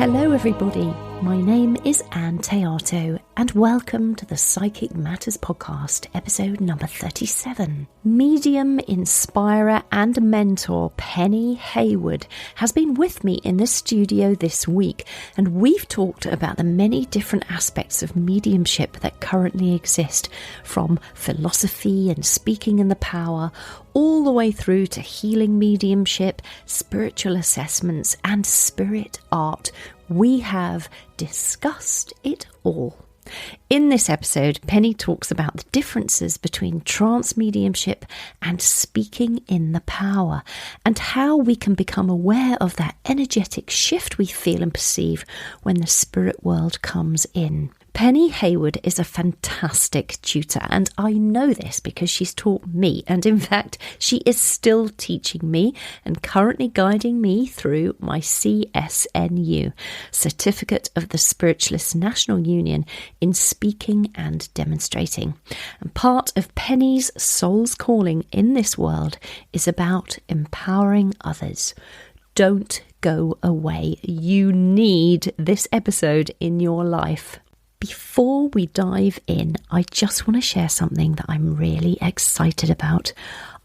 Hello everybody, my name is Ann Théato and welcome to the Psychic Matters podcast, episode number 37. Medium, inspirer and mentor Penny Hayward has been with me in the studio this week, and we've talked about the many different aspects of mediumship that currently exist, from philosophy and speaking in the power, all the way through to healing mediumship, spiritual assessments and spirit art. We have discussed it all. In this episode, Penny talks about the differences between trance mediumship and speaking in the power, and how we can become aware of that energetic shift we feel and perceive when the spirit world comes in. Penny Hayward is a fantastic tutor, and I know this because she's taught me, and in fact she is still teaching me and currently guiding me through my CSNU, Certificate of the Spiritualist National Union in Speaking and Demonstrating. And part of Penny's soul's calling in this world is about empowering others. Don't go away. You need this episode in your life. Before we dive in, I just want to share something that I'm really excited about.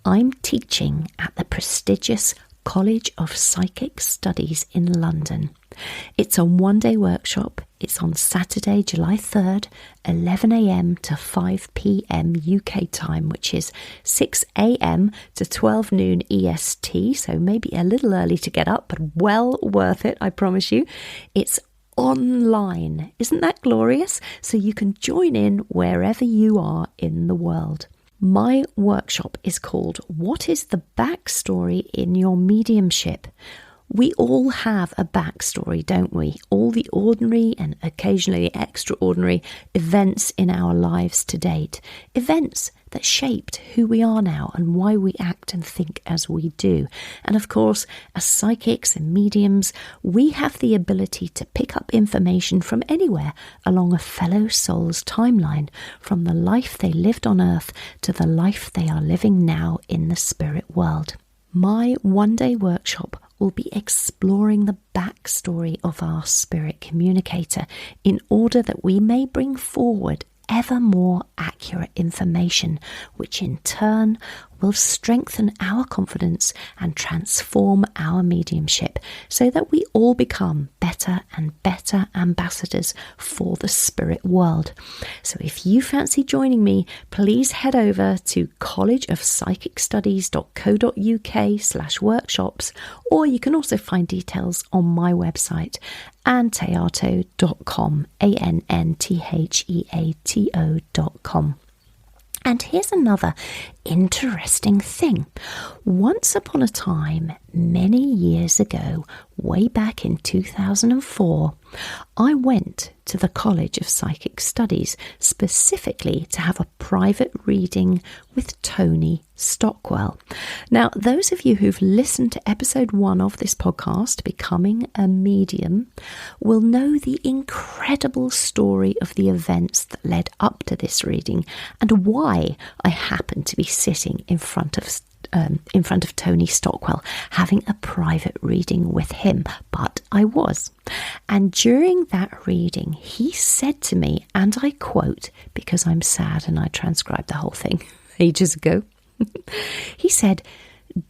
I'm teaching at the prestigious College of Psychic Studies in London. It's a one-day workshop. It's on Saturday, July 3rd, 11 a.m. to 5 p.m. UK time, which is 6 a.m. to 12 noon EST, so maybe a little early to get up, but well worth it, I promise you. It's online. Isn't that glorious? So you can join in wherever you are in the world. My workshop is called What is the Backstory in Your Mediumship? We all have a backstory, don't we? All the ordinary and occasionally extraordinary events in our lives to date. Events that shaped who we are now and why we act and think as we do. And of course, as psychics and mediums, we have the ability to pick up information from anywhere along a fellow soul's timeline, from the life they lived on Earth to the life they are living now in the spirit world. My one-day workshop will be exploring the backstory of our spirit communicator in order that we may bring forward ever more accurate information, which in turn will strengthen our confidence and transform our mediumship so that we all become better and better ambassadors for the spirit world. So if you fancy joining me, please head over to collegeofpsychicstudies.co.uk/workshops, or you can also find details on my website, anntheato.com, ANNTHEATO.com. And here's another interesting thing. Once upon a time, many years ago, way back in 2004, I went to the College of Psychic Studies specifically to have a private reading with Tony Stockwell. Now, those of you who've listened to episode 1 of this podcast, Becoming a Medium, will know the incredible story of the events that led up to this reading and why I happened to be sitting in front of Tony Stockwell having a private reading with him, but I was. And during that reading, he said to me, and I quote, because I'm sad and I transcribed the whole thing ages ago, he said,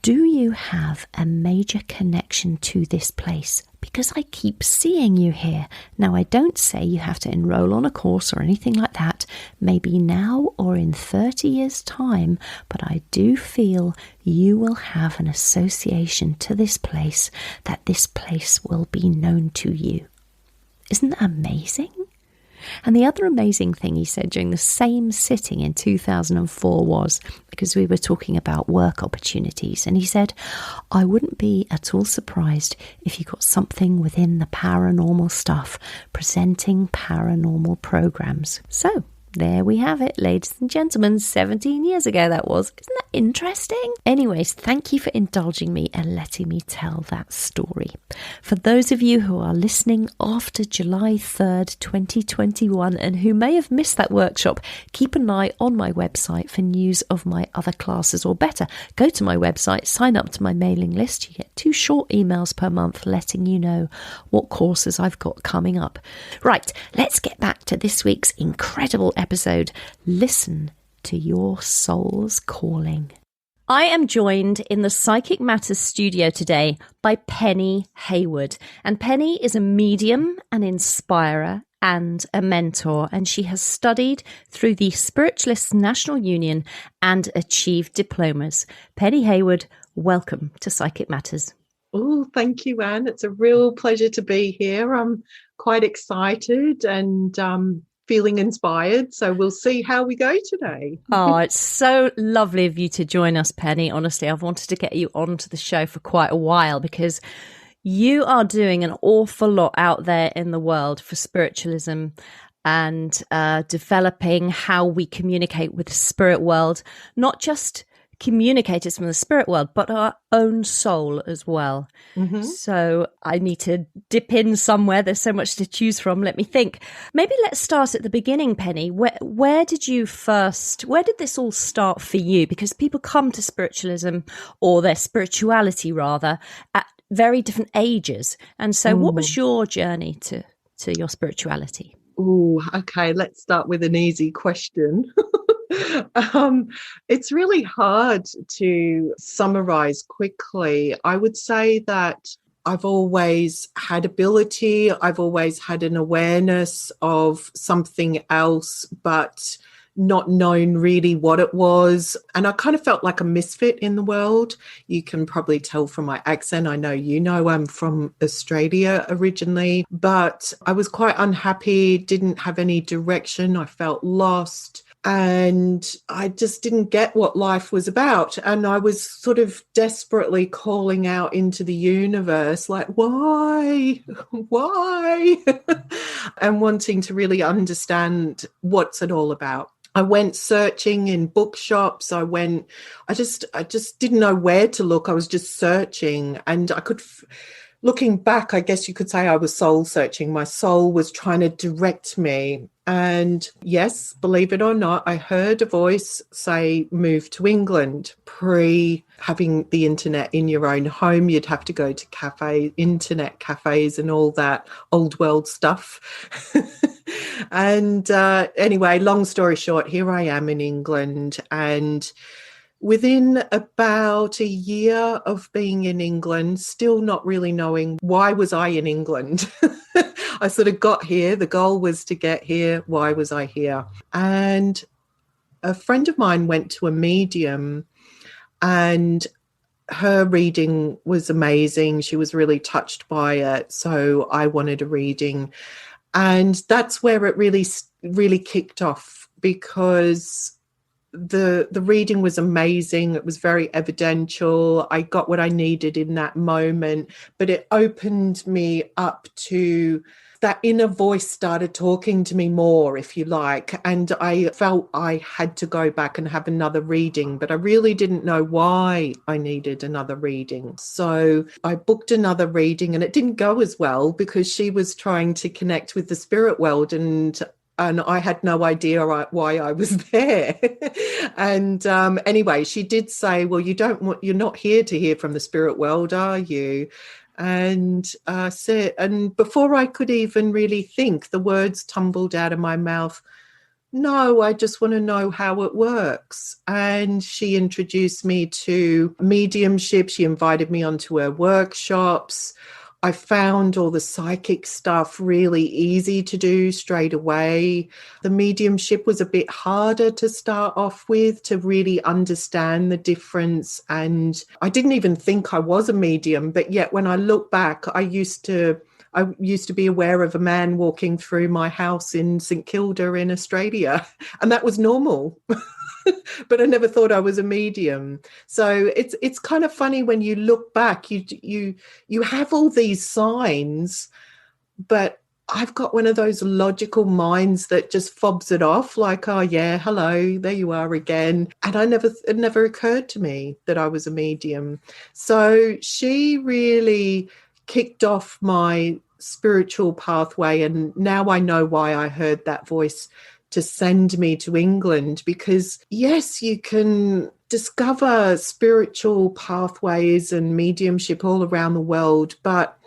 "Do you have a major connection to this place? Because I keep seeing you here." Now, I don't say you have to enroll on a course or anything like that, maybe now or in 30 years' time, but I do feel you will have an association to this place, that this place will be known to you. Isn't that amazing? And the other amazing thing he said during the same sitting in 2004 was, because we were talking about work opportunities, and he said, "I wouldn't be at all surprised if you got something within the paranormal stuff, presenting paranormal programs." So There we have it, ladies and gentlemen. 17 years ago that was. Isn't that interesting? Anyways, thank you for indulging me and letting me tell that story. For those of you who are listening after July 3rd, 2021, and who may have missed that workshop, keep an eye on my website for news of my other classes, or better, go to my website, sign up to my mailing list. You get 2 short emails per month letting you know what courses I've got coming up. Right, let's get back to this week's incredible episode. Listen to your soul's calling. I am joined in the Psychic Matters studio today by Penny Hayward. And Penny is a medium, an inspirer, and a mentor. And she has studied through the Spiritualists National Union and achieved diplomas. Penny Hayward, welcome to Psychic Matters. Oh, thank you, Anne. It's a real pleasure to be here. I'm quite excited and feeling inspired. So we'll see how we go today. Oh, it's so lovely of you to join us, Penny. Honestly, I've wanted to get you onto the show for quite a while because you are doing an awful lot out there in the world for spiritualism and developing how we communicate with the spirit world, not just communicators from the spirit world, but our own soul as well. Mm-hmm. So I need to dip in somewhere. There's so much to choose from. Let me think. Maybe let's start at the beginning, Penny. Where did this all start for you? Because people come to spiritualism, or their spirituality rather, at very different ages. And so what was your journey to your spirituality? Oh, okay. Let's start with an easy question. It's really hard to summarize quickly. I would say that I've always had ability. I've always had an awareness of something else, but not known really what it was. And I kind of felt like a misfit in the world. You can probably tell from my accent. I know you know I'm from Australia originally, but I was quite unhappy, didn't have any direction. I felt lost. And I just didn't get what life was about. And I was sort of desperately calling out into the universe, like, why? And wanting to really understand what's it all about. I went searching in bookshops. I just didn't know where to look. I was just searching, and looking back, I guess you could say I was soul searching. My soul was trying to direct me. And yes, believe it or not, I heard a voice say, move to England. Pre having the internet in your own home, you'd have to go to internet cafes and all that old world stuff. And anyway, long story short, here I am in England. And within about a year of being in England, still not really knowing why was I in England. I sort of got here. The goal was to get here. Why was I here? And a friend of mine went to a medium, and her reading was amazing. She was really touched by it. So I wanted a reading. And that's where it really kicked off, because the reading was amazing. It was very evidential. I got what I needed in that moment, but it opened me up to that inner voice started talking to me more, if you like. And I felt I had to go back and have another reading, but I really didn't know why I needed another reading. So I booked another reading, and it didn't go as well because she was trying to connect with the spirit world, and I had no idea why I was there. And anyway, she did say, well, you're not here to hear from the spirit world, are you? And and before I could even really think, the words tumbled out of my mouth. No, I just want to know how it works. And she introduced me to mediumship. She invited me onto her workshops. I found all the psychic stuff really easy to do straight away. The mediumship was a bit harder to start off with, to really understand the difference. And I didn't even think I was a medium, but yet when I look back, I used to be aware of a man walking through my house in St Kilda in Australia, and that was normal. But I never thought I was a medium. So it's kind of funny when you look back, you have all these signs, but I've got one of those logical minds that just fobs it off like, oh yeah, hello, there you are again. And it never occurred to me that I was a medium. So she really kicked off my spiritual pathway. And now I know why I heard that voice to send me to England, because yes, you can discover spiritual pathways and mediumship all around the world, but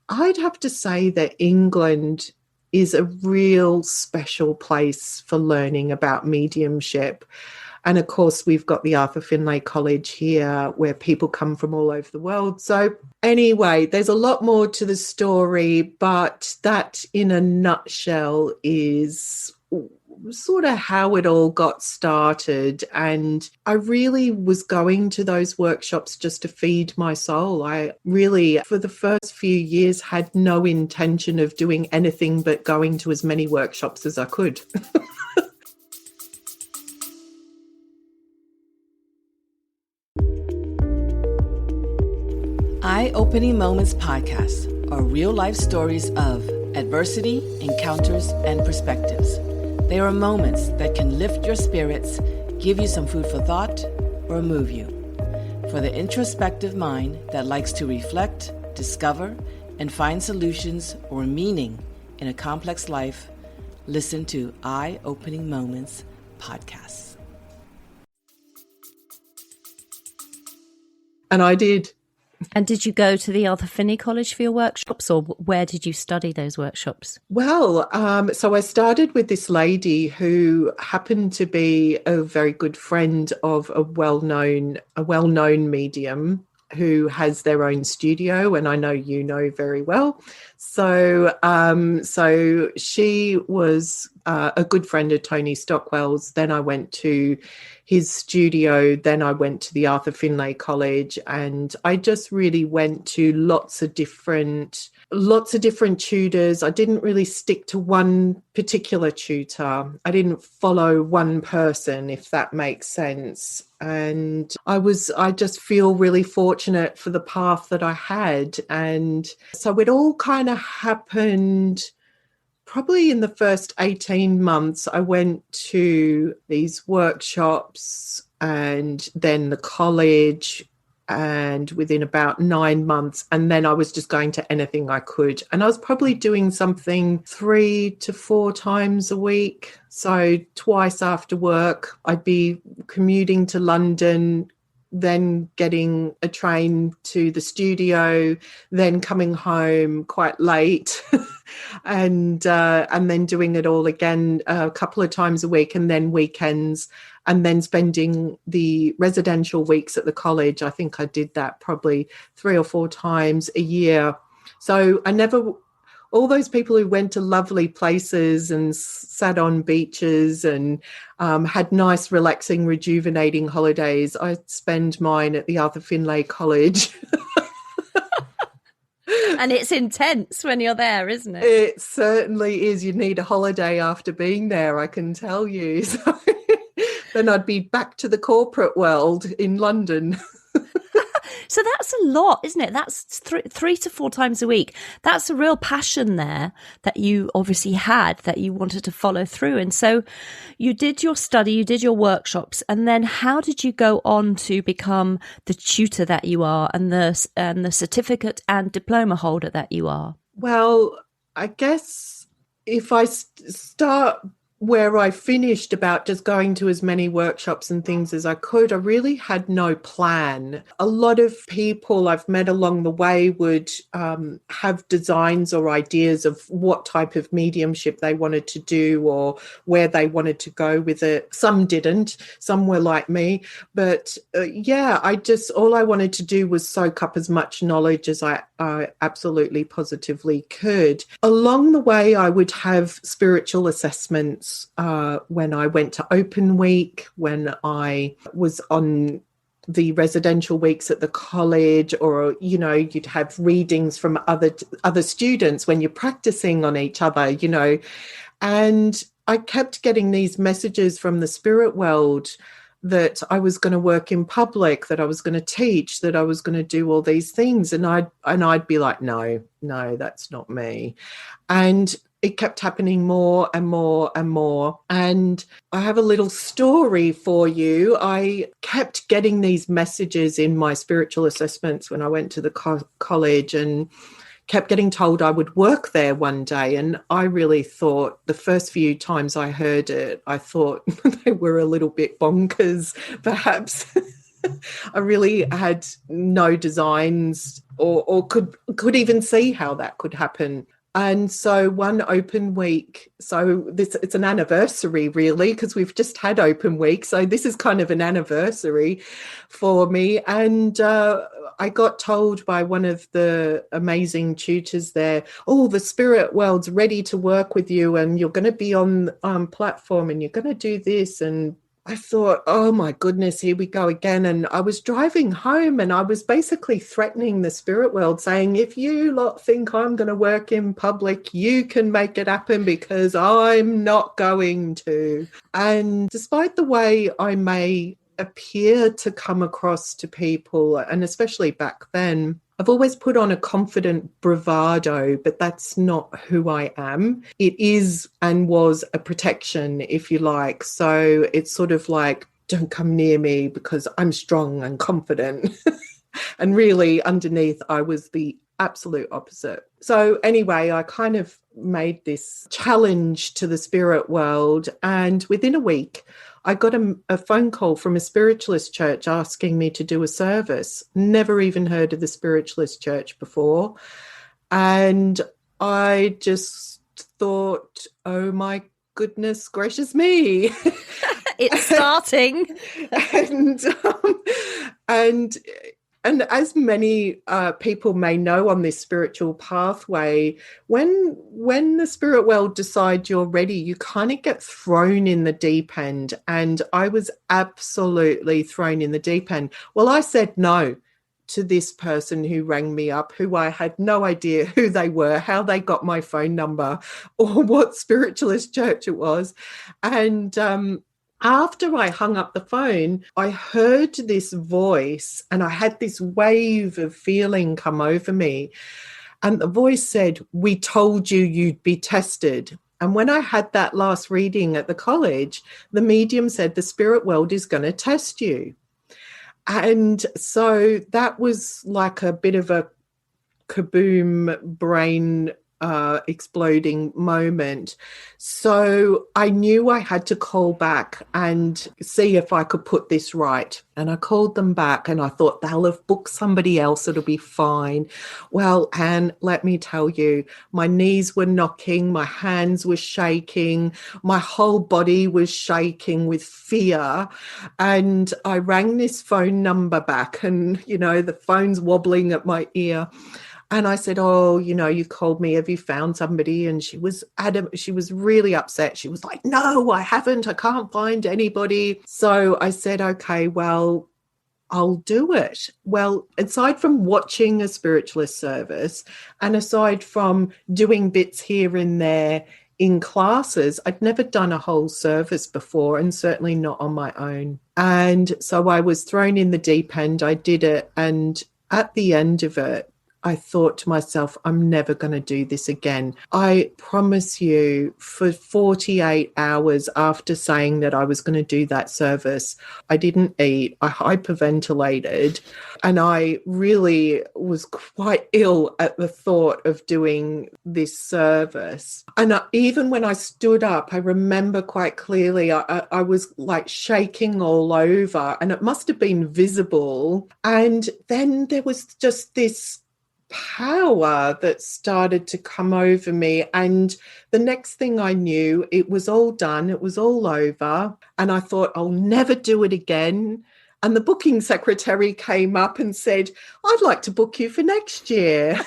I'd have to say that England is a real special place for learning about mediumship. And of course, we've got the Arthur Findlay College here where people come from all over the world. So anyway, there's a lot more to the story, but that in a nutshell is sort of how it all got started. And I really was going to those workshops just to feed my soul. I really, for the first few years, had no intention of doing anything but going to as many workshops as I could. Eye-Opening Moments podcasts are real-life stories of adversity, encounters, and perspectives. They are moments that can lift your spirits, give you some food for thought, or move you. For the introspective mind that likes to reflect, discover, and find solutions or meaning in a complex life, listen to Eye-Opening Moments podcasts. And I did. And did you go to the Arthur Finney College for your workshops, or where did you study those workshops? Well, so I started with this lady who happened to be a very good friend of a well-known medium who has their own studio, and I know you know very well. So she was a good friend of Tony Stockwell's. Then I went to his studio. Then I went to the Arthur Findlay College, and I just really went to lots of different tutors. I didn't really stick to one particular tutor. I didn't follow one person, if that makes sense. And I just feel really fortunate for the path that I had. And so it all kind of happened probably in the first 18 months. I went to these workshops and then the college, and within about 9 months, and then I was just going to anything I could. And I was probably doing something 3 to 4 times a week. So twice after work, I'd be commuting to London, then getting a train to the studio, then coming home quite late and then doing it all again a couple of times a week, and then weekends, and then spending the residential weeks at the college. I think I did that probably 3 or 4 times a year. So all those people who went to lovely places and sat on beaches and had nice, relaxing, rejuvenating holidays, I spend mine at the Arthur Findlay College. And it's intense when you're there, isn't it? It certainly is. You need a holiday after being there, I can tell you. So then I'd be back to the corporate world in London. So that's a lot, isn't it? That's 3 to 4 times a week. That's a real passion there that you obviously had, that you wanted to follow through. And so you did your study, you did your workshops, and then how did you go on to become the tutor that you are and the certificate and diploma holder that you are? Well, I guess if I start where I finished about just going to as many workshops and things as I could, I really had no plan. A lot of people I've met along the way would have designs or ideas of what type of mediumship they wanted to do or where they wanted to go with it. Some didn't. Some were like me. But all I wanted to do was soak up as much knowledge as I absolutely positively could. Along the way, I would have spiritual assessments when I went to Open Week, when I was on the residential weeks at the college, or, you'd have readings from other students when you're practicing on each other, and I kept getting these messages from the spirit world that I was going to work in public, that I was going to teach, that I was going to do all these things. And I'd be like, no, that's not me. And it kept happening more and more and more. And I have a little story for you. I kept getting these messages in my spiritual assessments when I went to the college, and kept getting told I would work there one day. And I really thought, the first few times I heard it, I thought they were a little bit bonkers, perhaps. I really had no designs or could even see how that could happen. And so one open week, so it's an anniversary really, because we've just had open week. So this is kind of an anniversary for me. And I got told by one of the amazing tutors there, oh, the spirit world's ready to work with you, and you're going to be on platform, and you're going to do this. And I thought, oh my goodness, here we go again. And I was driving home, and I was basically threatening the spirit world, saying, if you lot think I'm going to work in public, you can make it happen, because I'm not going to. And despite the way I may appear to come across to people, and especially back then, I've always put on a confident bravado, but that's not who I am. It is and was a protection, if you like. So it's sort of like, don't come near me because I'm strong and confident. And really underneath, I was the absolute opposite. So anyway, I kind of made this challenge to the spirit world. And within a week, I got a phone call from a spiritualist church asking me to do a service. Never even heard of the spiritualist church before. And I just thought, oh my goodness gracious me. It's starting. And as many people may know on this spiritual pathway, when the spirit world decide you're ready, you kind of get thrown in the deep end. And I was absolutely thrown in the deep end. Well, I said no to this person who rang me up, who I had no idea who they were, how they got my phone number, or what spiritualist church it was. And after I hung up the phone, I heard this voice, and I had this wave of feeling come over me. And the voice said, we told you you'd be tested. And when I had that last reading at the college, the medium said, the spirit world is going to test you. And so that was like a bit of a kaboom brain exploding moment. So I knew I had to call back and see if I could put this right. And I called them back, and I thought, they'll have booked somebody else, it'll be fine. Well, Anne, let me tell you, my knees were knocking, my hands were shaking, my whole body was shaking with fear. And I rang this phone number back, and, you know, the phone's wobbling at my ear. And I said, oh, you know, you called me. Have you found somebody? And she was adamant. She was really upset. She was like, no, I haven't. I can't find anybody. So I said, okay, well, I'll do it. Well, aside from watching a spiritualist service, and aside from doing bits here and there in classes, I'd never done a whole service before, and certainly not on my own. And so I was thrown in the deep end. I did it. And at the end of it, I thought to myself, I'm never going to do this again. I promise you, for 48 hours after saying that I was going to do that service, I didn't eat. I hyperventilated, and I really was quite ill at the thought of doing this service. And even when I stood up, I remember quite clearly, I was like shaking all over, and it must have been visible. And then there was just this power that started to come over me, and the next thing I knew, it was all done, it was all over, and I thought, I'll never do it again. And the booking secretary came up and said, I'd like to book you for next year.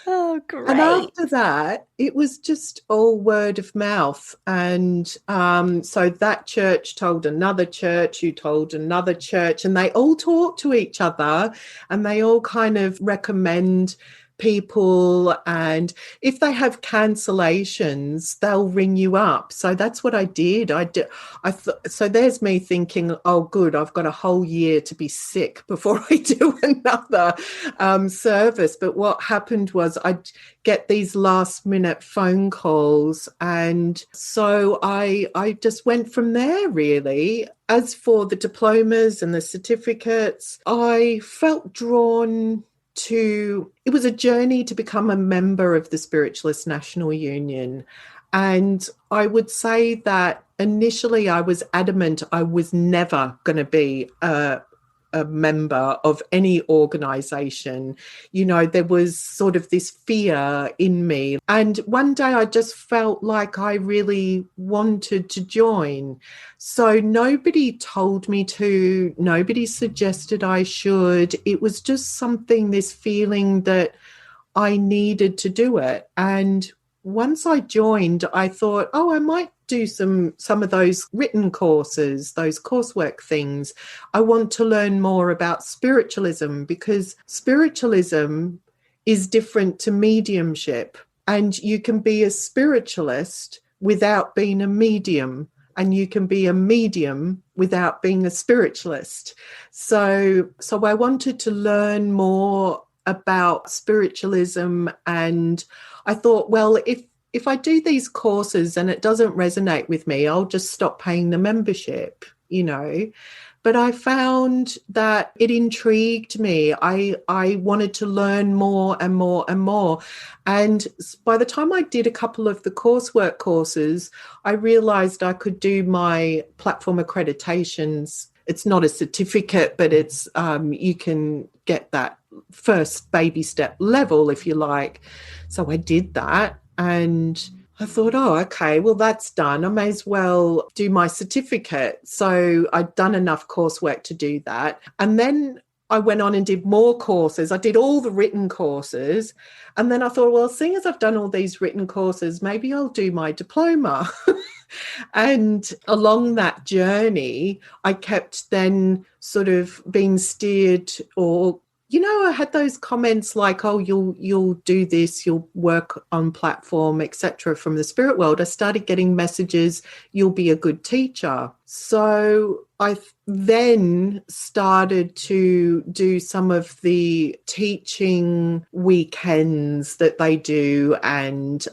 Oh, great. And after that, it was just all word of mouth. And so that church told another church, who told another church, and they all talk to each other, and they all kind of recommend people, and if they have cancellations, they'll ring you up. So that's what I did. So there's me thinking, oh, good, I've got a whole year to be sick before I do another service. But what happened was I'd get these last minute phone calls, and so I just went from there, really. As for the diplomas and the certificates, I felt drawn to, it was a journey to become a member of the Spiritualist National Union. And I would say that initially I was adamant I was never going to be a member of any organisation. You know, there was sort of this fear in me. And one day I just felt like I really wanted to join. So nobody told me to, nobody suggested I should. It was just something, this feeling that I needed to do it. And once I joined, I thought, oh, I might do some of those written courses, those coursework things. I want to learn more about spiritualism, because spiritualism is different to mediumship. And you can be a spiritualist without being a medium, and you can be a medium without being a spiritualist. So I wanted to learn more about spiritualism, and I thought, well, if I do these courses and it doesn't resonate with me, I'll just stop paying the membership, you know. But I found that it intrigued me. I wanted to learn more and more and more. And by the time I did a couple of the coursework courses, I realized I could do my platform accreditations. It's not a certificate, but it's you can get that first baby step level, if you like. So I did that. And I thought, oh, okay, well, that's done. I may as well do my certificate. So I'd done enough coursework to do that. And then I went on and did more courses. I did all the written courses. And then I thought, well, seeing as I've done all these written courses, maybe I'll do my diploma. And along that journey, I kept then sort of being steered, or you know, I had those comments like, oh, you'll do this, you'll work on platform, etc. from the spirit world. I started getting messages, you'll be a good teacher. So I then started to do some of the teaching weekends that they do, and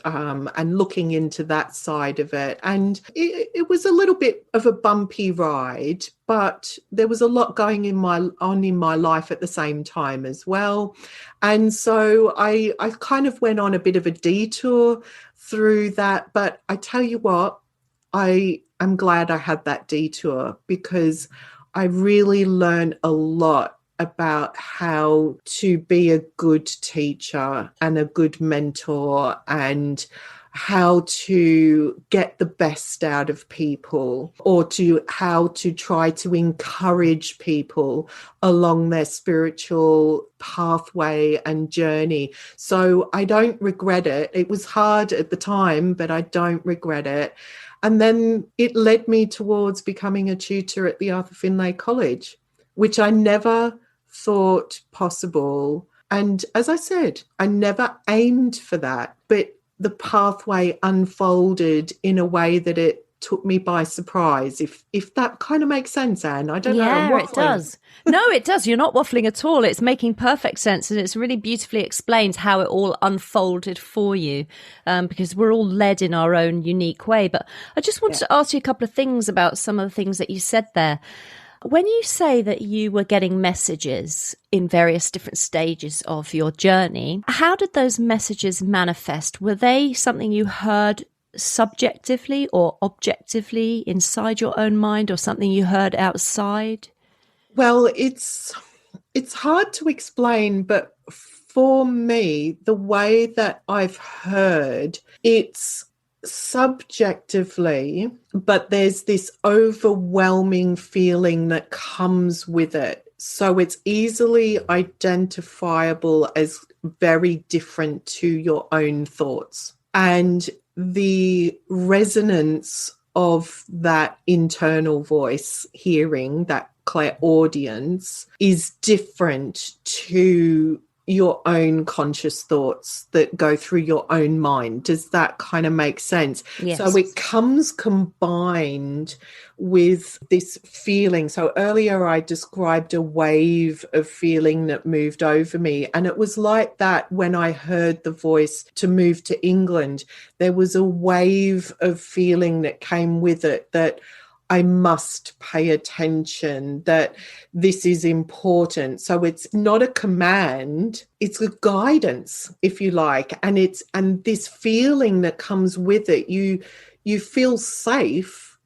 looking into that side of it. And it was a little bit of a bumpy ride, but there was a lot going on in my life at the same time as well. And so I kind of went on a bit of a detour through that. But I tell you what, I'm glad I had that detour, because I really learned a lot about how to be a good teacher and a good mentor, and how to get the best out of people, or how to try to encourage people along their spiritual pathway and journey. So I don't regret it. It was hard at the time, but I don't regret it. And then it led me towards becoming a tutor at the Arthur Findlay College, which I never thought possible. And as I said, I never aimed for that, but the pathway unfolded in a way that it took me by surprise, if that kind of makes sense, Anne. I don't know. Yeah, it does. No, it does. You're not waffling at all. It's making perfect sense, and it's really beautifully explains how it all unfolded for you, because we're all led in our own unique way. But I just wanted to ask you a couple of things about some of the things that you said there. When you say that you were getting messages in various different stages of your journey, how did those messages manifest? Were they something you heard subjectively or objectively inside your own mind, or something you heard outside? Well, it's hard to explain, but for me, the way that I've heard, it's subjectively, but there's this overwhelming feeling that comes with it. So it's easily identifiable as very different to your own thoughts. And the resonance of that internal voice hearing, that clairaudience, is different to your own conscious thoughts that go through your own mind. Does that kind of make sense? Yes. So it comes combined with this feeling. So earlier I described a wave of feeling that moved over me. And it was like that when I heard the voice to move to England. There was a wave of feeling that came with it, that I must pay attention, that this is important. So it's not a command, it's a guidance, if you like. And this feeling that comes with it, you feel safe,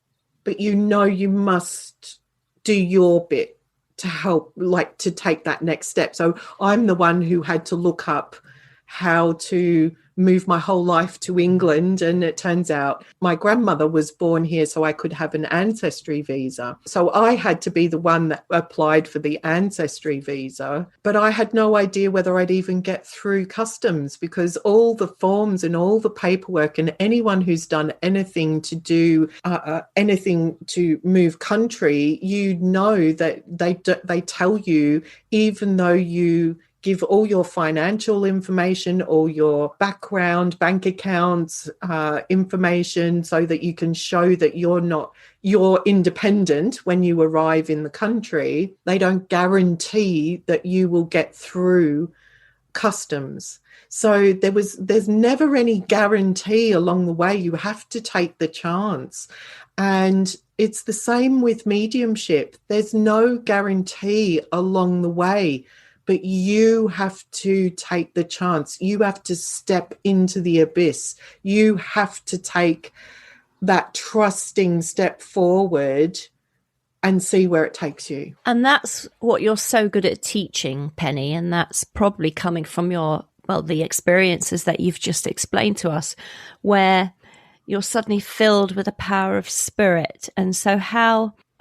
but you know you must do your bit to help, like to take that next step. So I'm the one who had to look up how to move my whole life to England, and it turns out my grandmother was born here so I could have an ancestry visa. So I had to be the one that applied for the ancestry visa, but I had no idea whether I'd even get through customs, because all the forms and all the paperwork, and anyone who's done anything to do anything to move country, you know that they tell you, even though you give all your financial information, all your background, bank accounts, information, so that you can show that you're independent when you arrive in the country. They don't guarantee that you will get through customs. So there's never any guarantee along the way. You have to take the chance. And it's the same with mediumship. There's no guarantee along the way. But you have to take the chance. You have to step into the abyss. You have to take that trusting step forward and see where it takes you. And that's what you're so good at teaching, Penny. And that's probably coming from the experiences that you've just explained to us, where you're suddenly filled with the power of spirit. And so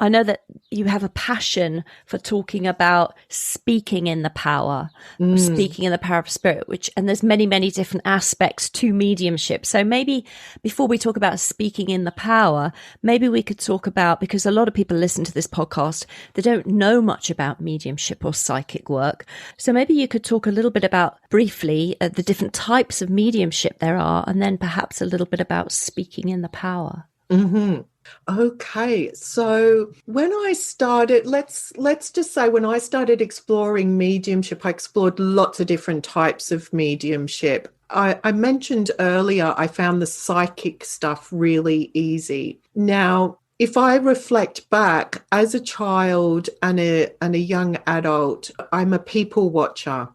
I know that you have a passion for talking about speaking in the power of spirit, and there's many, many different aspects to mediumship. So maybe before we talk about speaking in the power, maybe we could talk about, because a lot of people listen to this podcast, they don't know much about mediumship or psychic work. So maybe you could talk a little bit about, briefly, the different types of mediumship there are, and then perhaps a little bit about speaking in the power. Mm-hmm. Okay, so when I started, let's just say when I started exploring mediumship, I explored lots of different types of mediumship. I mentioned earlier, I found the psychic stuff really easy. Now, if I reflect back as a child and a young adult, I'm a people watcher.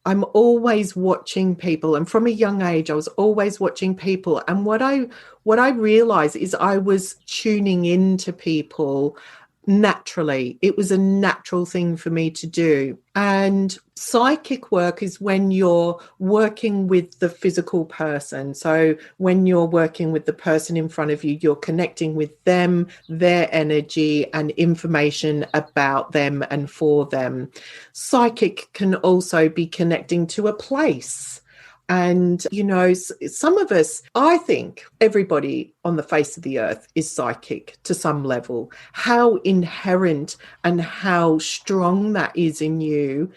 I'm always watching people. And from a young age, I was always watching people. And what I realized is I was tuning into people naturally. It was a natural thing for me to do. And psychic work is when you're working with the physical person. So when you're working with the person in front of you, you're connecting with them, their energy, and information about them and for them. Psychic can also be connecting to a place. And, some of us, I think everybody on the face of the earth is psychic to some level. How inherent and how strong that is in you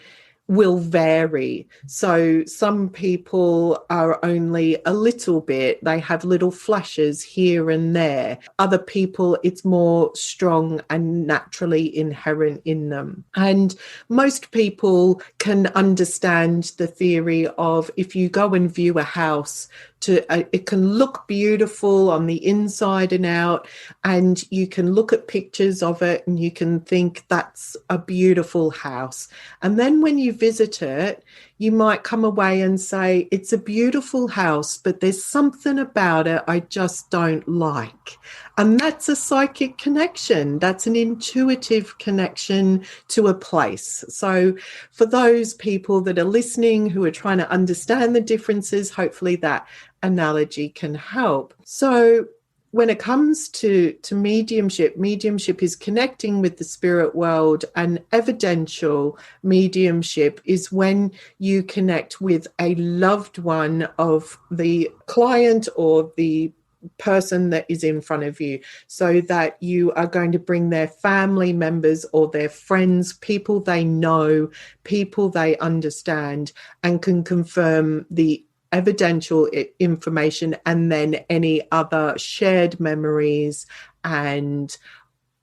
will vary. So some people are only a little bit, they have little flashes here and there. Other people, it's more strong and naturally inherent in them. And most people can understand the theory of, if you go and view a house, it can look beautiful on the inside and out, and you can look at pictures of it and you can think that's a beautiful house. And then when you visit it, you might come away and say, it's a beautiful house, but there's something about it I just don't like. And that's a psychic connection. That's an intuitive connection to a place. So for those people that are listening who are trying to understand the differences, hopefully that analogy can help. So when it comes to mediumship is connecting with the spirit world, and evidential mediumship is when you connect with a loved one of the client or the person that is in front of you, so that you are going to bring their family members or their friends, people they know, people they understand, and can confirm the evidential information, and then any other shared memories and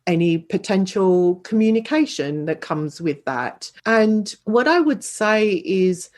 any potential communication that comes with that. And what I would say is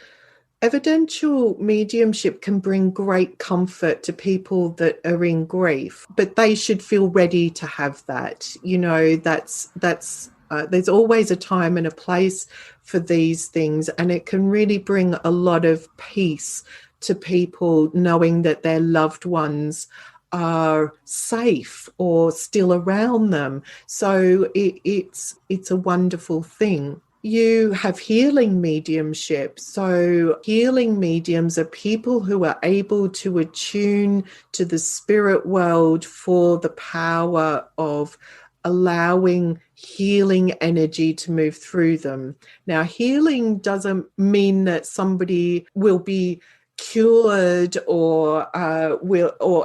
evidential mediumship can bring great comfort to people that are in grief, but they should feel ready to have that. You know, there's always a time and a place for these things, and it can really bring a lot of peace to people knowing that their loved ones are safe or still around them. So it's a wonderful thing. You have healing mediumship. So healing mediums are people who are able to attune to the spirit world for the power of allowing healing energy to move through them. Now, healing doesn't mean that somebody will be cured or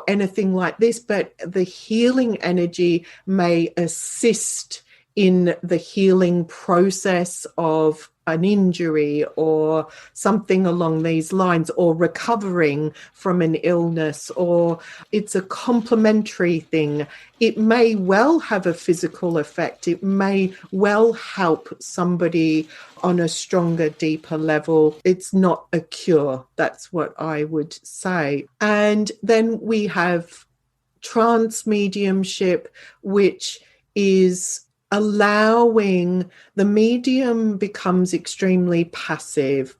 anything like this, but the healing energy may assist in the healing process of an injury or something along these lines, or recovering from an illness, or it's a complementary thing. It may well have a physical effect. It may well help somebody on a stronger, deeper level. It's not a cure. That's what I would say. And then we have trance mediumship, which is allowing the medium becomes extremely passive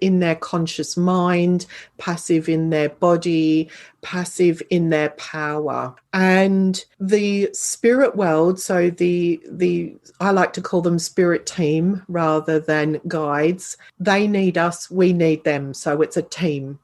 in their conscious mind, passive in their body, passive in their power. And the spirit world, so the I like to call them spirit team rather than guides, they need us, we need them. So it's a team.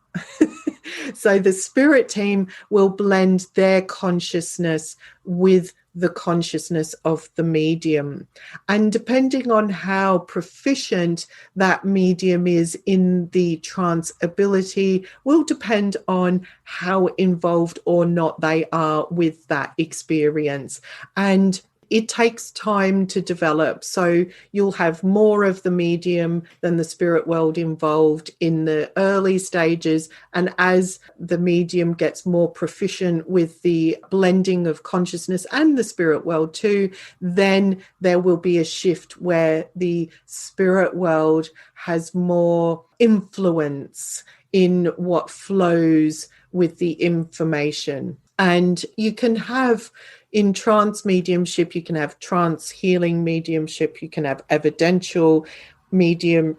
So the spirit team will blend their consciousness with the consciousness of the medium. And depending on how proficient that medium is in the trance ability will depend on how involved or not they are with that experience. And it takes time to develop. So you'll have more of the medium than the spirit world involved in the early stages. And as the medium gets more proficient with the blending of consciousness and the spirit world too, then there will be a shift where the spirit world has more influence in what flows with the information. And you can have, in trance mediumship, you can have trance healing mediumship, you can have evidential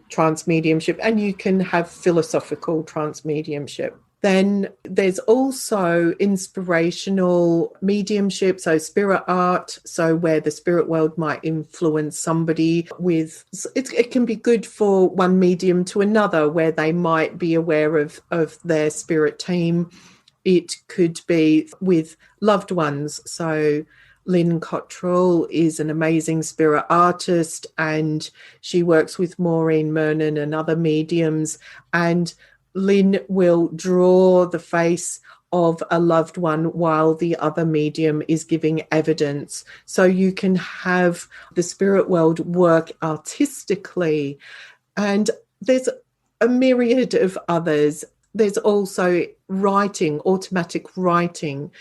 trance mediumship, and you can have philosophical trance mediumship. Then there's also inspirational mediumship, so spirit art, so where the spirit world might influence somebody with, it can be good for one medium to another, where they might be aware of their spirit team. It could be with loved ones. So Lynn Cottrell is an amazing spirit artist, and she works with Maureen Mernon and other mediums. And Lynn will draw the face of a loved one while the other medium is giving evidence. So you can have the spirit world work artistically. And there's a myriad of others. There's also writing, automatic writing.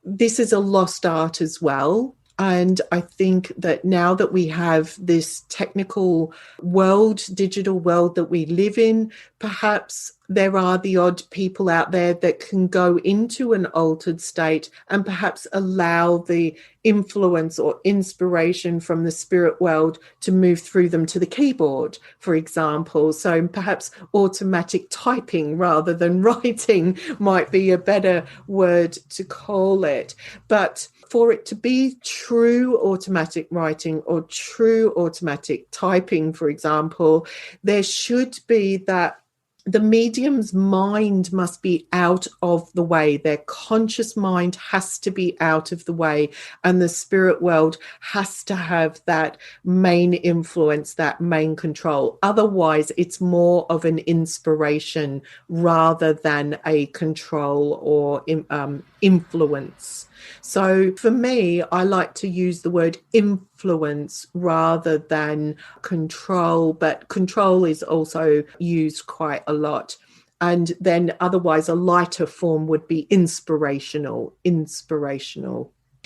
This is a lost art as well. And I think that now that we have this technical world, digital world that we live in, perhaps there are the odd people out there that can go into an altered state and perhaps allow the influence or inspiration from the spirit world to move through them to the keyboard, for example. So perhaps automatic typing rather than writing might be a better word to call it. But for it to be true automatic writing or true automatic typing, for example, there should be that the medium's mind must be out of the way. Their conscious mind has to be out of the way, and the spirit world has to have that main influence, that main control. Otherwise, it's more of an inspiration rather than a control or influence. So for me, I like to use the word influence rather than control, but control is also used quite a lot. And then otherwise a lighter form would be inspirational.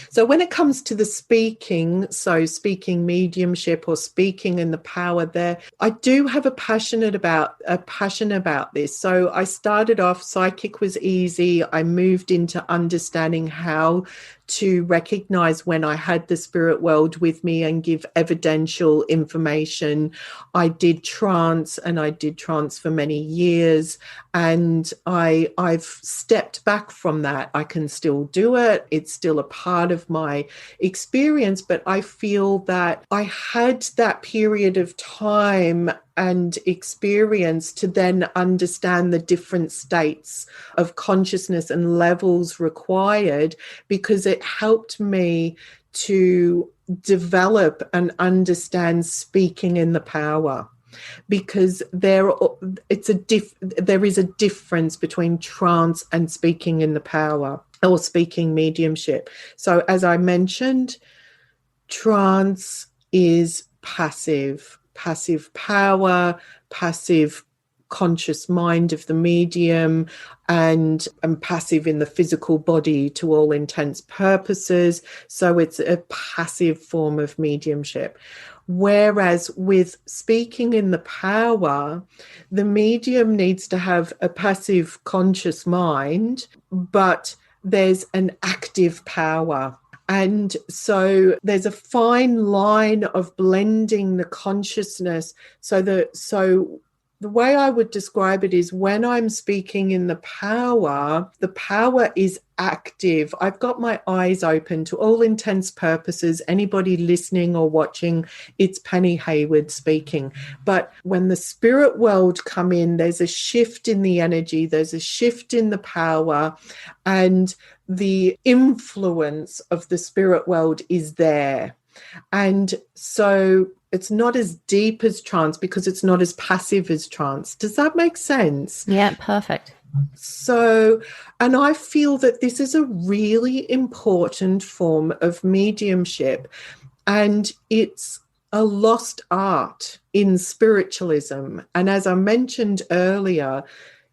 So when it comes to the speaking, so speaking mediumship or speaking in the power there, I do have a passion about this. So I started off, psychic was easy. I moved into understanding how to recognize when I had the spirit world with me and give evidential information. I did trance, and I did trance for many years, and I've stepped back from that. I can still do it. It's still a part of my experience, but I feel that I had that period of time and experience to then understand the different states of consciousness and levels required, because it helped me to develop and understand speaking in the power. Because there is a difference between trance and speaking in the power or speaking mediumship. So as I mentioned, trance is passive power, passive conscious mind of the medium, and passive in the physical body to all intents purposes. So it's a passive form of mediumship. Whereas with speaking in the power, the medium needs to have a passive conscious mind, but there's an active power. And so there's a fine line of blending the consciousness. So the way I would describe it is, when I'm speaking in the power is active. I've got my eyes open to all intents purposes. Anybody listening or watching, it's Penny Hayward speaking. But when the spirit world come in, there's a shift in the energy, there's a shift in the power, and the influence of the spirit world is there. And so it's not as deep as trance because it's not as passive as trance. Does that make sense? Yeah, perfect. So, and I feel that this is a really important form of mediumship, and it's a lost art in spiritualism. And as I mentioned earlier,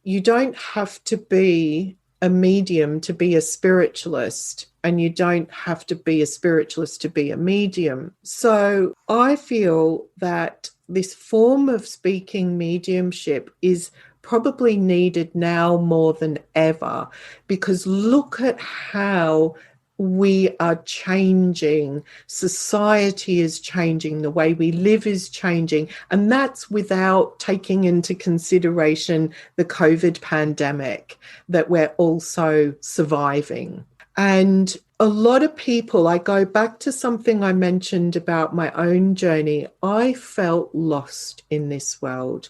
you don't have to be a medium to be a spiritualist, and you don't have to be a spiritualist to be a medium. So I feel that this form of speaking mediumship is probably needed now more than ever, because look at how we are changing. Society is changing. The way we live is changing. And that's without taking into consideration the COVID pandemic that we're also surviving. And a lot of people, I go back to something I mentioned about my own journey. I felt lost in this world.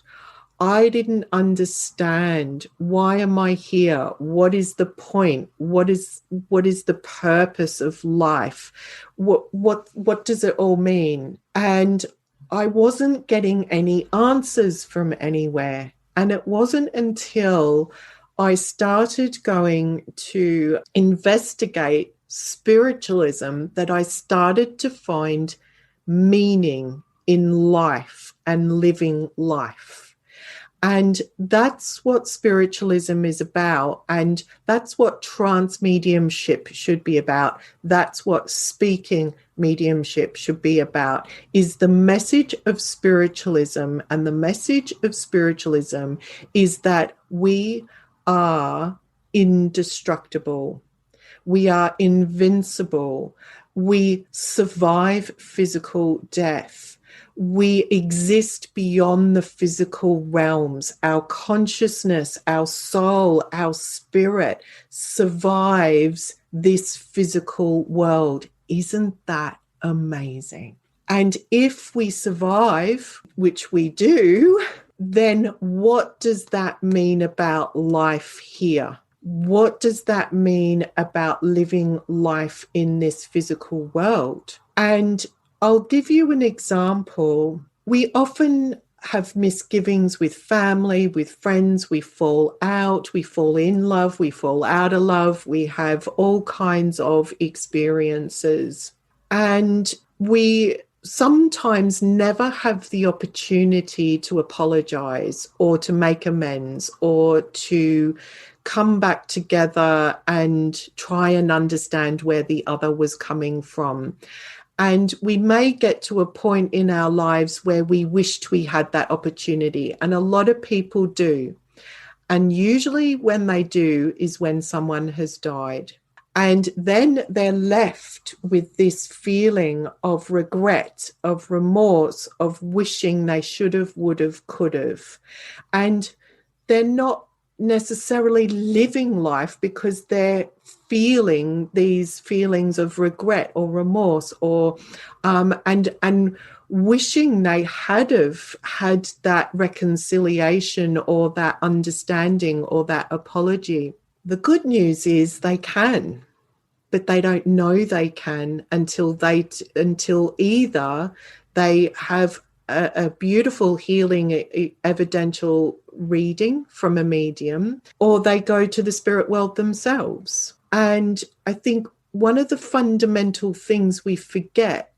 I didn't understand, why am I here? What is the point? What is the purpose of life? What does it all mean? And I wasn't getting any answers from anywhere. And it wasn't until I started going to investigate spiritualism that I started to find meaning in life and living life. And that's what spiritualism is about. And that's what trance mediumship should be about. That's what speaking mediumship should be about, is the message of spiritualism. And the message of spiritualism is that we are indestructible. We are invincible. We survive physical death. We exist beyond the physical realms. Our consciousness, our soul, our spirit survives this physical world. Isn't that amazing? And if we survive, which we do, then what does that mean about life here? What does that mean about living life in this physical world? And I'll give you an example. We often have misgivings with family, with friends. We fall out, we fall in love, we fall out of love. We have all kinds of experiences. And we sometimes never have the opportunity to apologize or to make amends or to come back together and try and understand where the other was coming from. And we may get to a point in our lives where we wished we had that opportunity. And a lot of people do. And usually when they do is when someone has died. And then they're left with this feeling of regret, of remorse, of wishing they should have, would have, could have. And they're not necessarily living life because they're feeling these feelings of regret or remorse or and wishing they had have had that reconciliation or that understanding or that apology. The good news is they can, but they don't know they can until either they have a beautiful healing evidential reading from a medium, or they go to the spirit world themselves. And I think one of the fundamental things we forget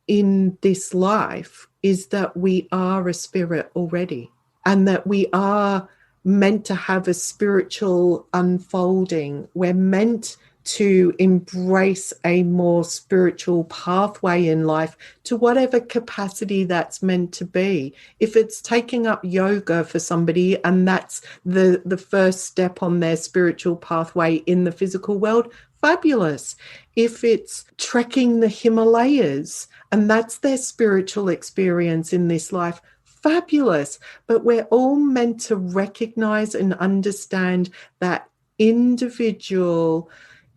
in this life is that we are a spirit already, and that we are meant to have a spiritual unfolding. We're meant to embrace a more spiritual pathway in life to whatever capacity that's meant to be. If it's taking up yoga for somebody and that's the first step on their spiritual pathway in the physical world, fabulous. If it's trekking the Himalayas and that's their spiritual experience in this life, fabulous. But we're all meant to recognize and understand that individual,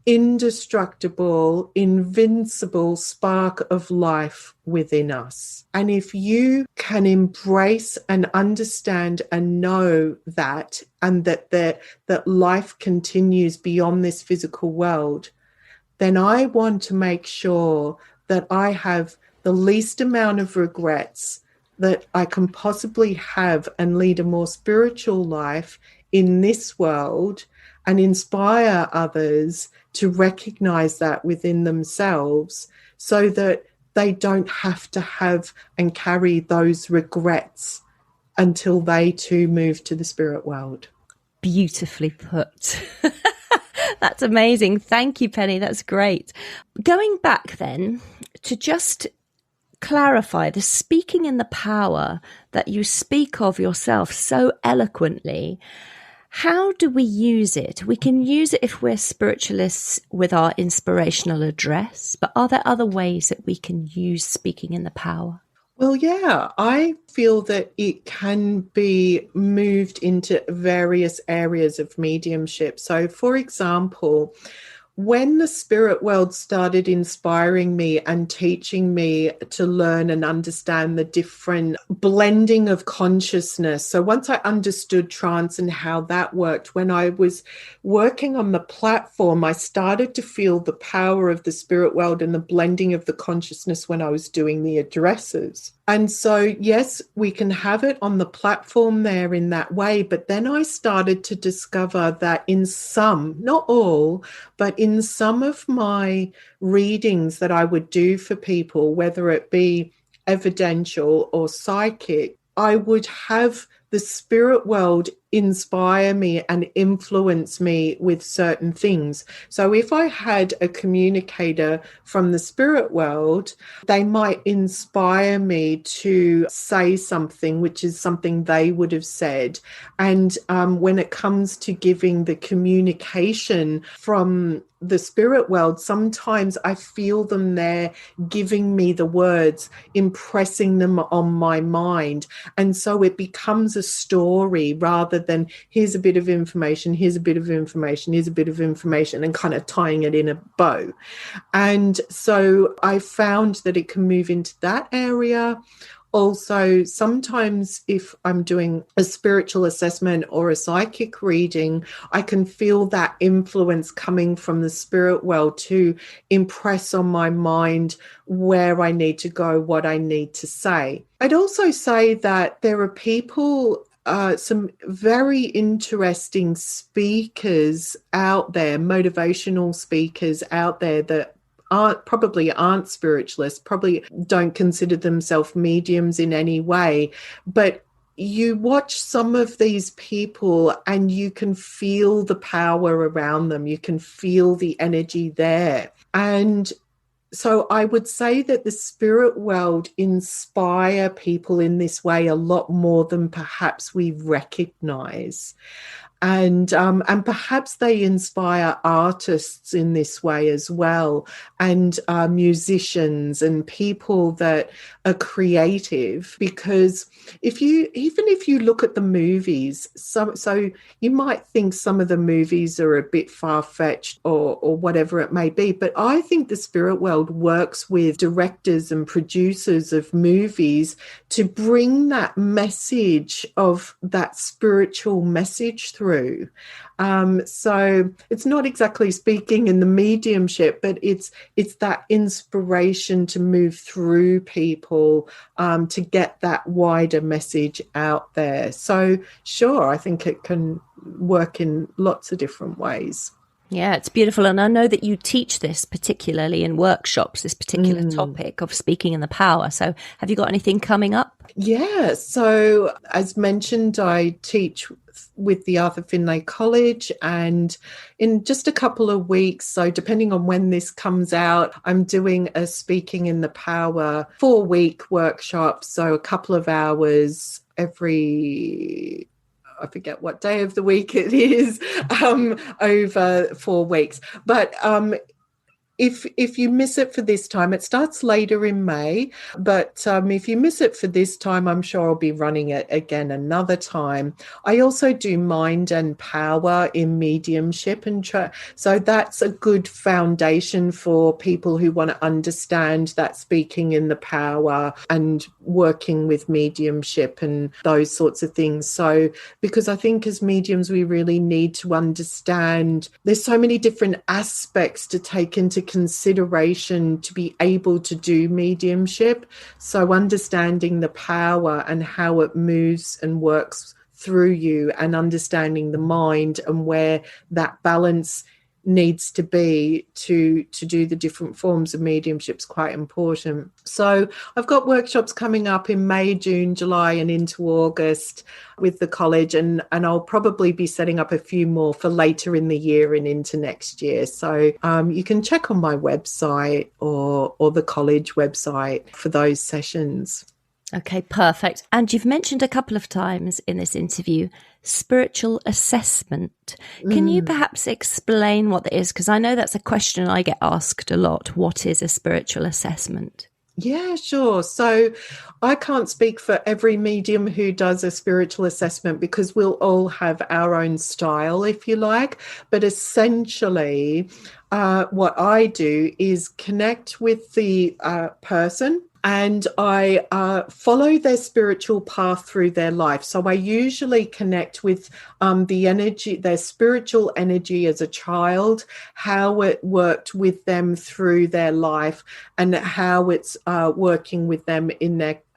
indestructible, invincible spark of life within us. And if you can embrace and understand and know that, and that life continues beyond this physical world, then I want to make sure that I have the least amount of regrets that I can possibly have and lead a more spiritual life in this world and inspire others to recognize that within themselves so that they don't have to have and carry those regrets until they too move to the spirit world. Beautifully put. That's amazing. Thank you, Penny. That's great. Going back then to just clarify the speaking in the power that you speak of yourself so eloquently. How do we use it? We can use it if we're spiritualists with our inspirational address, but are there other ways that we can use speaking in the power? Well, yeah, I feel that it can be moved into various areas of mediumship. So, for example, when the spirit world started inspiring me and teaching me to learn and understand the different blending of consciousness. So once I understood trance and how that worked, when I was working on the platform, I started to feel the power of the spirit world and the blending of the consciousness when I was doing the addresses. And so, yes, we can have it on the platform there in that way. But then I started to discover that in some, not all, but in some of my readings that I would do for people, whether it be evidential or psychic, I would have the spirit world inspire me and influence me with certain things. So if I had a communicator from the spirit world, they might inspire me to say something, which is something they would have said. And when it comes to giving the communication from the spirit world, sometimes I feel them there giving me the words, impressing them on my mind. And so it becomes a story rather than here's a bit of information, here's a bit of information, here's a bit of information, and kind of tying it in a bow. And so I found that it can move into that area. also sometimes if I'm doing a spiritual assessment or a psychic reading, I can feel that influence coming from the spirit world to impress on my mind where I need to go, what I need to say. I'd also say that there are people, some very interesting speakers out there, motivational speakers out there that aren't spiritualists, probably don't consider themselves mediums in any way, but you watch some of these people and you can feel the power around them. You can feel the energy there. And so I would say that the spirit world inspire people in this way a lot more than perhaps we recognize. And perhaps they inspire artists in this way as well, and musicians and people that are creative. Because even if you look at the movies, so you might think some of the movies are a bit far-fetched or whatever it may be, but I think the spirit world works with directors and producers of movies to bring that message of that spiritual message through. So it's not exactly speaking in the mediumship, but it's that inspiration to move through people to get that wider message out there. So sure, I think it can work in lots of different ways. Yeah, it's beautiful. And I know that you teach this particularly in workshops, this particular topic of speaking in the power. So have you got anything coming up? Yeah. So as mentioned, I teach with the Arthur Findlay College, and in just a couple of weeks, so depending on when this comes out, I'm doing a Speaking in the Power 4-week workshop. So a couple of hours every, I forget what day of the week it is, over 4 weeks. But if you miss it for this time, it starts later in May, but if you miss it for this time, I'm sure I'll be running it again another time. I also do mind and power in mediumship, and so that's a good foundation for people who want to understand that speaking in the power and working with mediumship and those sorts of things. So because I think as mediums, we really need to understand there's so many different aspects to take into consideration to be able to do mediumship. So understanding the power and how it moves and works through you, and understanding the mind and where that balance needs to be to do the different forms of mediumship is quite important. So I've got workshops coming up in May, June, July and into August with the college, and I'll probably be setting up a few more for later in the year and into next year. So you can check on my website or the college website for those sessions. Okay, perfect. And you've mentioned a couple of times in this interview spiritual assessment. Can you perhaps explain what that is? Because I know that's a question I get asked a lot. What is a spiritual assessment? Yeah, sure. So I can't speak for every medium who does a spiritual assessment, because we'll all have our own style, if you like. But essentially, what I do is connect with the person, and I follow their spiritual path through their life. So I usually connect with the energy, their spiritual energy as a child, how it worked with them through their life, and how it's working with them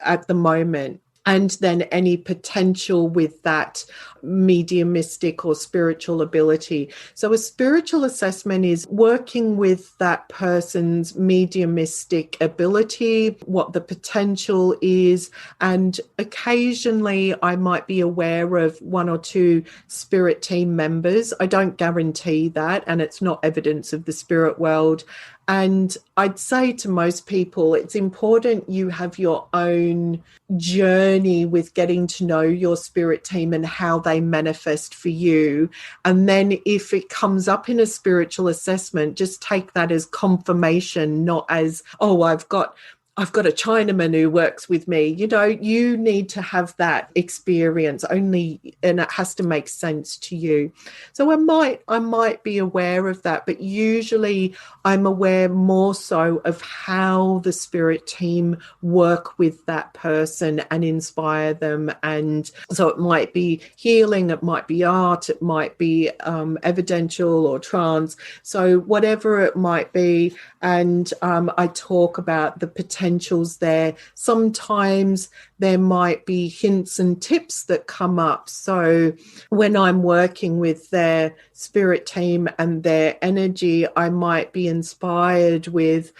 at the moment. And then any potential with that mediumistic or spiritual ability. So a spiritual assessment is working with that person's mediumistic ability, what the potential is, and occasionally I might be aware of 1 or 2 spirit team members. I don't guarantee that, and it's not evidence of the spirit world. And I'd say to most people, it's important you have your own journey with getting to know your spirit team and how they manifest for you. And then if it comes up in a spiritual assessment, just take that as confirmation, not as, oh, I've got I've got a Chinaman who works with me. You need to have that experience only, and it has to make sense to you. So I might be aware of that, but usually I'm aware more so of how the spirit team work with that person and inspire them. And so it might be healing, it might be art, it might be evidential or trance. So whatever it might be. And I talk about the potentials there. Sometimes there might be hints and tips that come up. So when I'm working with their spirit team and their energy, I might be inspired with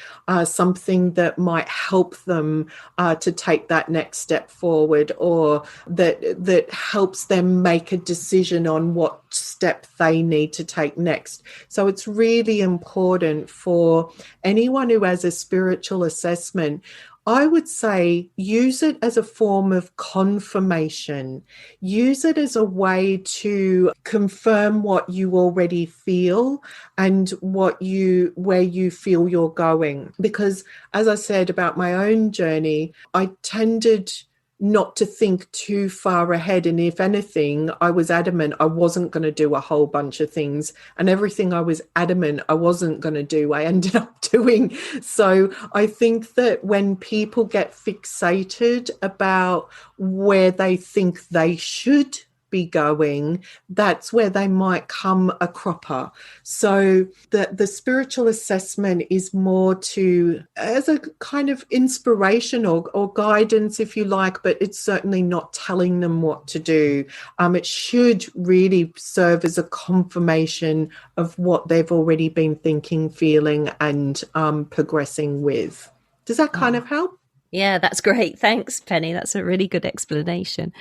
something that might help them to take that next step forward, or that helps them make a decision on what step they need to take next. So it's really important for anyone who has a spiritual assessment, I would say, use it as a form of confirmation. Use it as a way to confirm what you already feel and where you feel you're going. Because as I said about my own journey, I tended not to think too far ahead. And if anything, I was adamant I wasn't going to do a whole bunch of things. And everything I was adamant I wasn't going to do, I ended up doing. So I think that when people get fixated about where they think they should be going, that's where they might come a cropper. So the spiritual assessment is more as a kind of inspiration or guidance, if you like, but it's certainly not telling them what to do. It should really serve as a confirmation of what they've already been thinking, feeling, and progressing with. Does that kind of help? Yeah, that's great. Thanks, Penny. That's a really good explanation.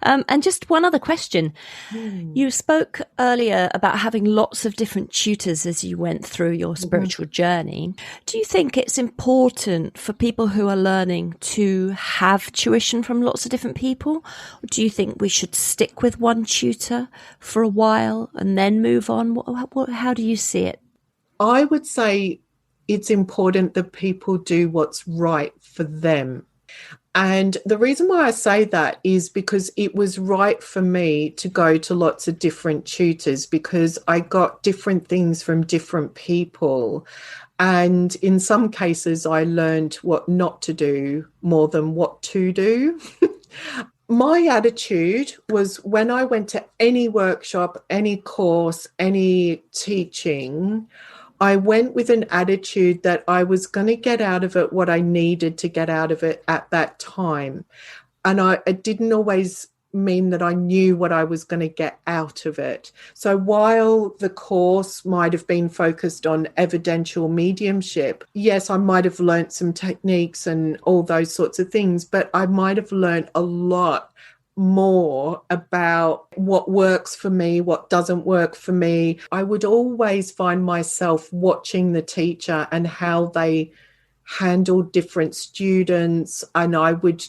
And just one other question. You spoke earlier about having lots of different tutors as you went through your spiritual journey. Do you think it's important for people who are learning to have tuition from lots of different people? Or do you think we should stick with one tutor for a while and then move on? How do you see it? I would say it's important that people do what's right for them. And the reason why I say that is because it was right for me to go to lots of different tutors, because I got different things from different people. And in some cases, I learned what not to do more than what to do. My attitude was, when I went to any workshop, any course, any teaching, I went with an attitude that I was going to get out of it what I needed to get out of it at that time. And it didn't always mean that I knew what I was going to get out of it. So while the course might have been focused on evidential mediumship, yes, I might have learnt some techniques and all those sorts of things, but I might have learnt a lot more about what works for me, what doesn't work for me. I would always find myself watching the teacher and how they handled different students, and I would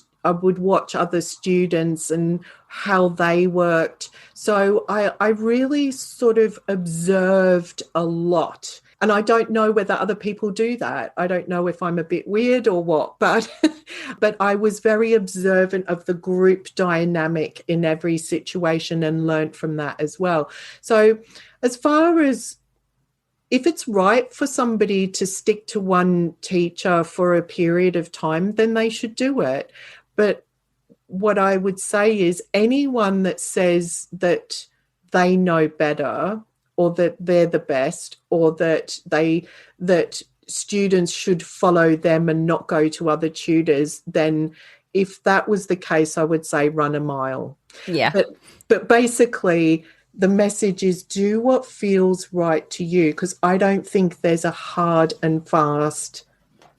watch other students and how they worked. So I really sort of observed a lot. And I don't know whether other people do that. I don't know if I'm a bit weird or what, but I was very observant of the group dynamic in every situation and learnt from that as well. So as far as if it's right for somebody to stick to one teacher for a period of time, then they should do it. But what I would say is, anyone that says that they know better, or that they're the best, or that students should follow them and not go to other tutors, then if that was the case, I would say run a mile. Yeah. But basically, the message is do what feels right to you, because I don't think there's a hard and fast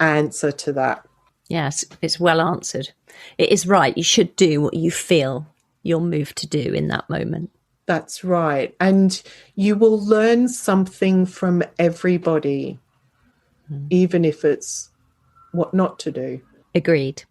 answer to that. Yes, it's well answered. It is right. You should do what you feel you're moved to do in that moment. That's right. And you will learn something from everybody, even if it's what not to do. Agreed.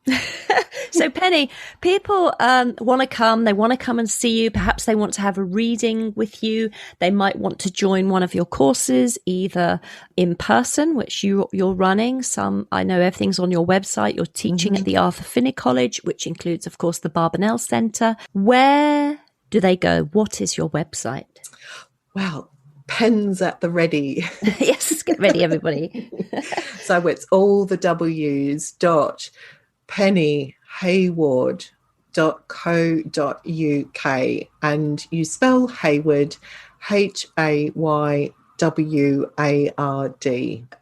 So Penny, people want to come, they want to come and see you. Perhaps they want to have a reading with you. They might want to join one of your courses, either in person, which you're running. Some, I know everything's on your website. You're teaching at the Arthur Finney College, which includes, of course, the Barbanel Centre. Where do they go? What is your website? Well, pens at the ready. Yes, get ready, everybody. So it's all the W's .pennyhayward.co.uk, and you spell Hayward HAYWARD.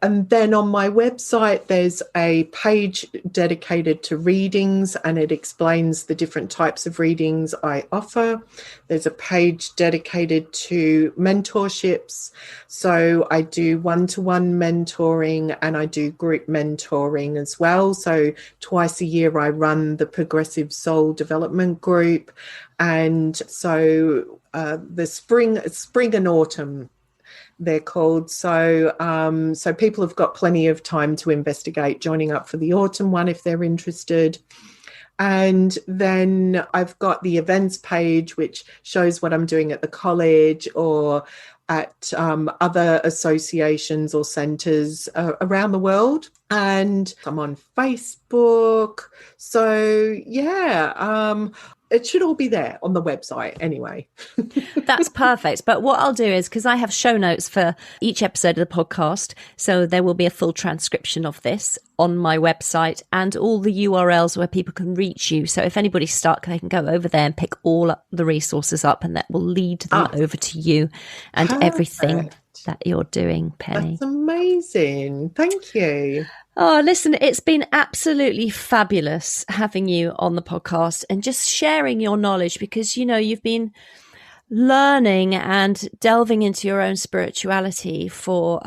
And then on my website, there's a page dedicated to readings, and it explains the different types of readings I offer. There's a page dedicated to mentorships. So I do one-to-one mentoring and I do group mentoring as well. So twice a year, I run the Progressive Soul Development Group. And so the spring and autumn, they're called. So so people have got plenty of time to investigate joining up for the autumn one if they're interested. And then I've got the events page, which shows what I'm doing at the college or at other associations or centres around the world. And I'm on Facebook. So, yeah, it should all be there on the website anyway. That's perfect. But what I'll do is, because I have show notes for each episode of the podcast, so there will be a full transcription of this on my website and all the URLs where people can reach you. So if anybody's stuck, they can go over there and pick all the resources up, and that will lead them over to you and everything that you're doing, Penny. That's amazing. Thank you. Oh, listen, it's been absolutely fabulous having you on the podcast and just sharing your knowledge, because, you know, you've been learning and delving into your own spirituality for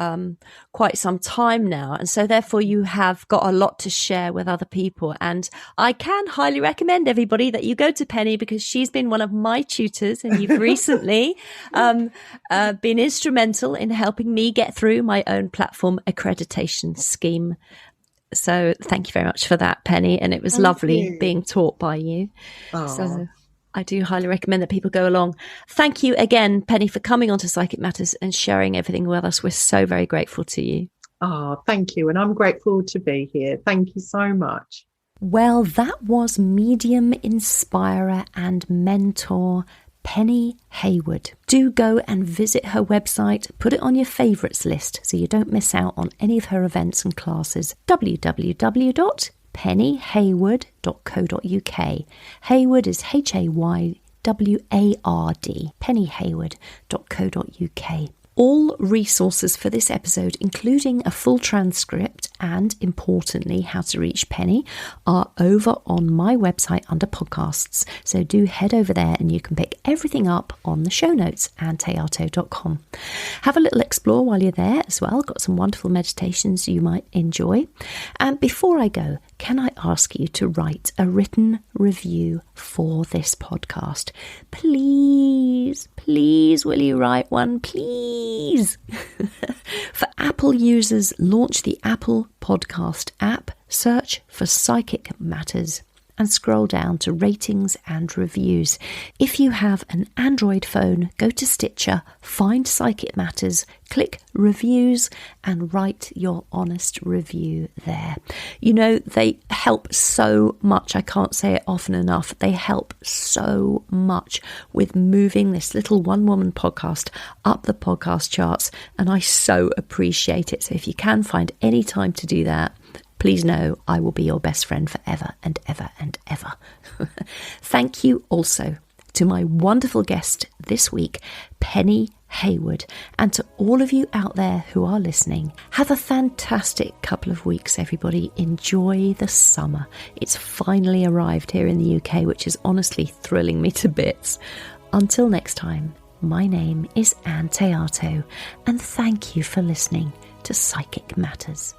quite some time now. And so therefore you have got a lot to share with other people. And I can highly recommend everybody that you go to Penny, because she's been one of my tutors, and you've recently been instrumental in helping me get through my own platform accreditation scheme. So thank you very much for that, Penny. And it was lovely being taught by you. So I do highly recommend that people go along. Thank you again, Penny, for coming on to Psychic Matters and sharing everything with us. We're so very grateful to you. Oh, thank you. And I'm grateful to be here. Thank you so much. Well, that was medium, inspirer and mentor Penny Hayward. Do go and visit her website. Put it on your favourites list so you don't miss out on any of her events and classes. www.pennyhayward.co.uk. Hayward is HAYWARD, pennyhayward.co.uk. All resources for this episode, including a full transcript and, importantly, how to reach Penny, are over on my website under podcasts. So do head over there and you can pick everything up on the show notes, anntheato.com. Have a little explore while you're there as well. Got some wonderful meditations you might enjoy. And before I go, can I ask you to write a written review for this podcast? Please, will you write one? Please. For Apple users, launch the Apple Podcast app, search for Psychic Matters, and scroll down to ratings and reviews. If you have an Android phone, go to Stitcher, find Psychic Matters, click reviews and write your honest review there. You know, they help so much. I can't say it often enough. They help so much with moving this little one-woman podcast up the podcast charts, and I so appreciate it. So if you can find any time to do that, please know I will be your best friend forever and ever and ever. Thank you also to my wonderful guest this week, Penny Hayward, and to all of you out there who are listening. Have a fantastic couple of weeks, everybody. Enjoy the summer. It's finally arrived here in the UK, which is honestly thrilling me to bits. Until next time, my name is Ann Théato, and thank you for listening to Psychic Matters.